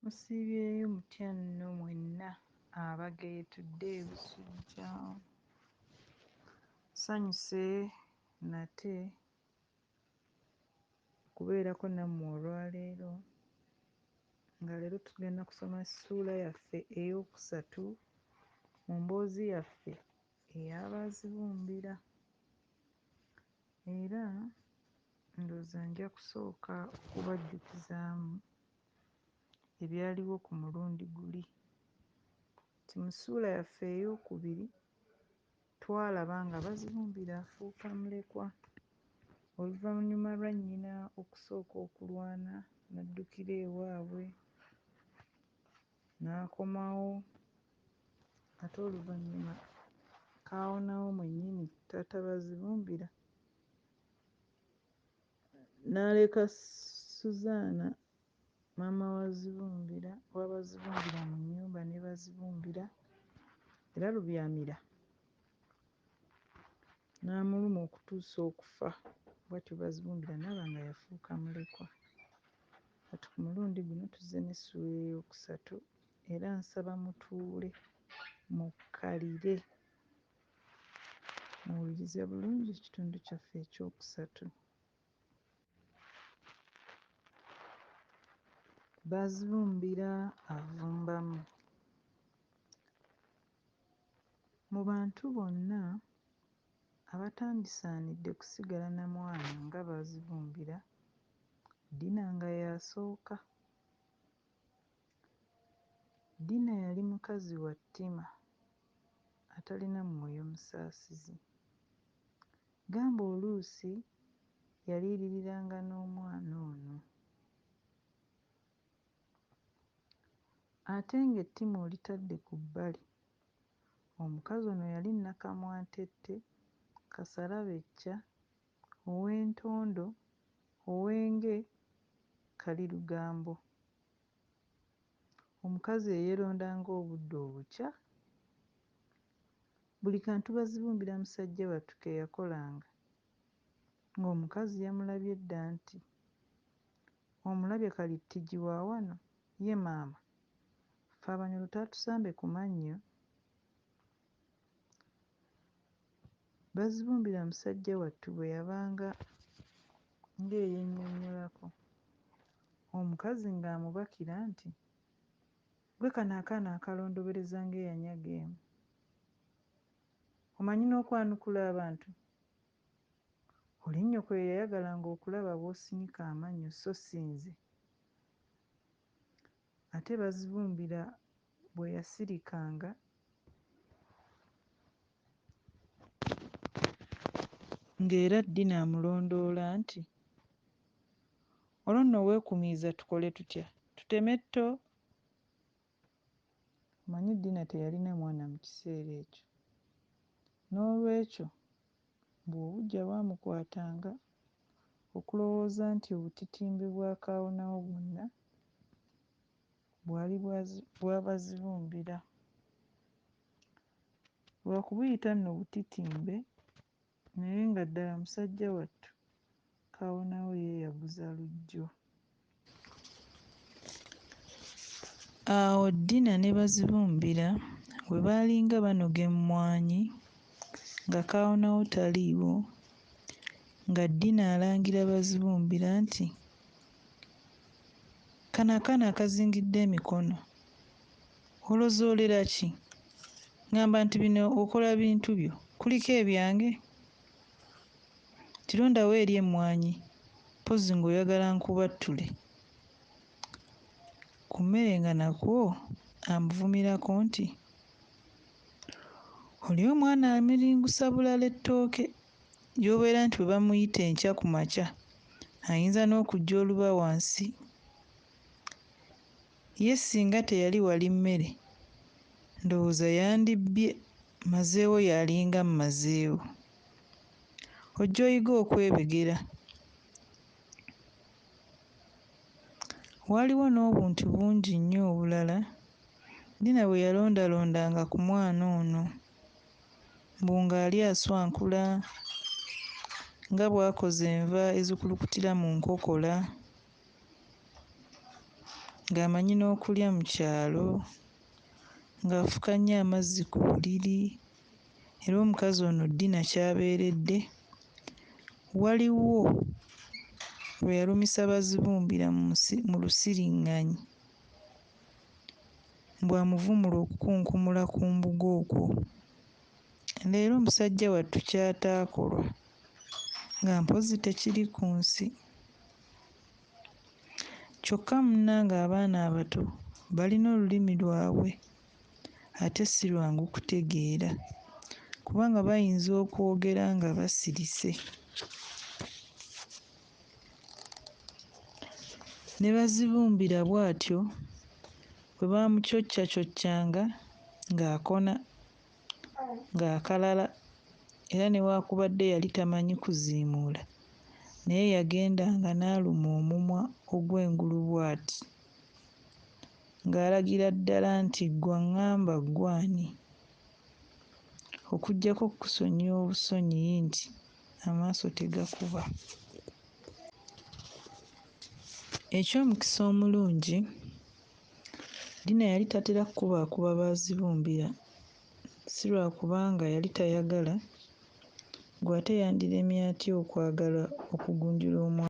Musiibyeyo mutya nno mwenna Abageye Tudde Ebussujja. Nsanyuse nate kubeerako nammwe olwaleero nga leero tugenda kusoma ssuula yaffe ey'okusatu mu mboozi yaffe ey'Abazibumbira, era ndowooza nja kusooka okubajjukizaamu ebyaliwo ku mulundi guli. Nti mu ssuula yaffe ey'okubiri twalaba ng'Abazibumbira afuuka mulekwa oluvannyuma lwa nnyina okusooka okulwana n'addukira ewaabwe n'akomawo, ate oluvannyuma kaawonawo mwennyini taata Bazibumbira n'aleka Suzaana maama w'Abazibumbira mu nnyumba ne Bazibumbira, era Lubyamira n'amuluma okutuusa okufa. Bw'atyo Bazibumbira n'aba nga yafuuka mulekwa. Kati ku mulundi guno tuzze n'essuula ey'okusatu era nsaba mutuule mukkalire muwulirize bulungi ekitundu kyaffe ekyokusatu. Bazibumbira avumbamu. Mu bantu bonna abatandisaanidde kusigala na mwana nga Bazibumbira, Dina nga y'asooka. Dina yali mukazi wa ttima atalina mwoyo musaasizi. Gamba oluusi yaliiririranga n'omwana ono. Ate ng'ettima olitadde ku bbali, omukazi ono yali Nakamwantette, Kasalabecca, ow'Entondo, ow'Enge, Kalirugambo. Omukazi eyeeronda ng'obudde obukya. Buli kantu Bazibumbira musajja wattu ke yakolanga, ng'omukazi yamulabye dda nti, omulabye Kalittigi wa wano, ye maama, ffe Abanyoro taatusambe ku mannyo. Bazibumbira musajja wattu bwe yabanga ng'eyennyonnyolako, omukazi ng'amubakira nti, gwe kano akaana akalondobereza ng'eyanyaga emu, omanyi n'okwanukula abantu? Oli nnyoko ye yayagalanga okulaba bw'osinika amannyo so si nze. Ate Bazibumbira bwe yasirikanga ng'era Dina amulondoola nti, olwo nno weekumiiza tukole tutya? Tuteme tto? Omanyi Dina teyalina mwana mu kiseera ekyo, n'olwekyo bw'obuggya bwamukwatanga okulowooza nti obutitimbe bwakaawonawo bwonna bwali bwa Bazibumbira. Lwakubuyita nno butitimbe, naye nga ddala musajja wattu kaawonawo yeeyaguza lujjo. Awo Dina ne Bazibumbira bwe baalinga banoga emmwanyi nga kaawonawo taliiwo, nga Dina alangira Bazibumbira nti, kano akaana akazingidde emikono olozoolera ki? Ngamba nti bino okola bintu byo, kuliko ebyange? Tirondawo eri emmwanyi, mpozzi ng'oyagala nkubattule. Ku mmere nga nakwo amuvumirako nti, oli omwana amiringusa bulala ettooke gy'obeera nti bwe bamuyita enkya ku makya ayinza n'okujja oluba wansi. Ye singa teyali wali mmere, ndowooza yandibbye, mazeewo yalinga mmazeewo. Ojja oyiga okwebegera. Waaliwo n'obuntu bungi nnyo obulala Dina bwe yalondalondanga ku mwana ono, mbu ng'ali aswankula, nga bw'akoza enva ezikulukutira mu nkokola, ng'amanyi n'okulya mu kyalo, ng'afukanye amazzi ku buliri. Era omukazi ono Dina ky'abeeredde, waliwo bwe yalumisa bazibumbira mu lusiriŋŋanyi bw'amuvumula okukunkumula ku mbuga okwo. Leero omusajja wattu ky'ataakolwa nga mpozzi tekiri ku nsi. Kyokka munnange abaana abato balina olulimi lwabwe ate si lwangu kutegeera kubanga bayinza okwogera nga basirise. Ne bazibumbira bw'atyo bwe baamucoccacoccanga ng'akona, ng'akalala, era newaakubadde yali tamanyi kuziimuula naye yagendanga n'aluma omumwa ogw'engulu bw'ati ng'alagira ddala nti ggwe aŋŋamba ggwe ani? Okuggyako okkusonyiya obusonyi nti amaaso tegakuba. Eky'omukisa omulungi, Dina yali tatera kukubaakuba bazibumbira, si lwa kubanga yali tayagala, ggwe ate yandiremye atya okwagala okugunjula omwana?